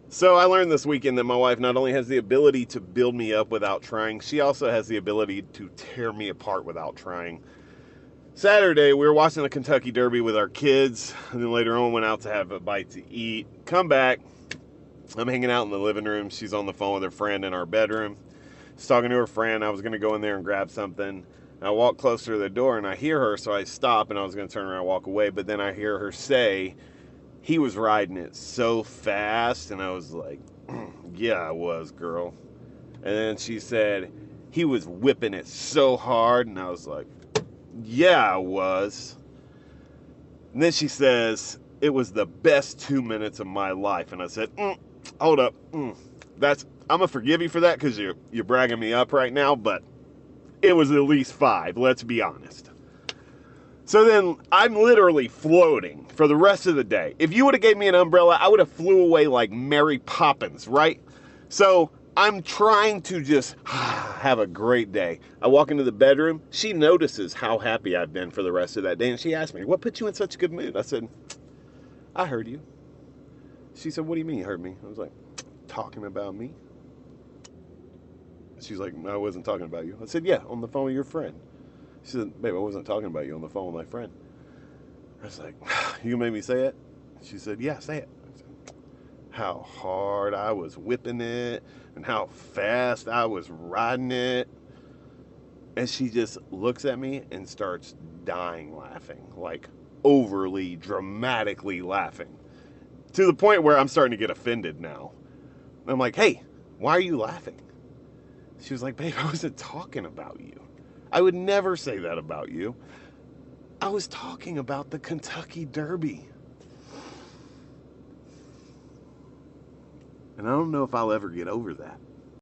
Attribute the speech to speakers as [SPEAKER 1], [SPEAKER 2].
[SPEAKER 1] So I learned this weekend that my wife not only has the ability to build me up without trying, she also has the ability to tear me apart without trying. Saturday, we were watching the Kentucky Derby with our kids, and then later on went out to have a bite to eat. Come back, I'm hanging out in the living room. She's on the phone with her friend in our bedroom. She's talking to her friend. I was going to go in there and grab something. I walk closer to the door, and I hear her, so I stop, and I was going to turn around and walk away, but then I hear her say, he was riding it so fast, and I was like, yeah, I was, girl. And then she said, he was whipping it so hard, and I was like, yeah, I was. And then she says, it was the best 2 minutes of my life. And I said, hold up. I'm going to forgive you for that because you're bragging me up right now, but it was at least 5, let's be honest. So then I'm literally floating for the rest of the day. If you would have gave me an umbrella, I would have flew away like Mary Poppins, right? So I'm trying to just have a great day. I walk into the bedroom. She notices how happy I've been for the rest of that day. And she asked me, what put you in such a good mood? I said, I heard you. She said, what do you mean you heard me? I was like, talking about me. She's like, no, I wasn't talking about you. I said, yeah, on the phone with your friend. She said, babe, I wasn't talking about you on the phone with my friend. I was like, you made me say it? She said, yeah, say it. I said, how hard I was whipping it and how fast I was riding it. And she just looks at me and starts dying laughing, like overly dramatically laughing, to the point where I'm starting to get offended now. And I'm like, hey, why are you laughing? She was like, babe, I wasn't talking about you. I would never say that about you. I was talking about the Kentucky Derby. And I don't know if I'll ever get over that.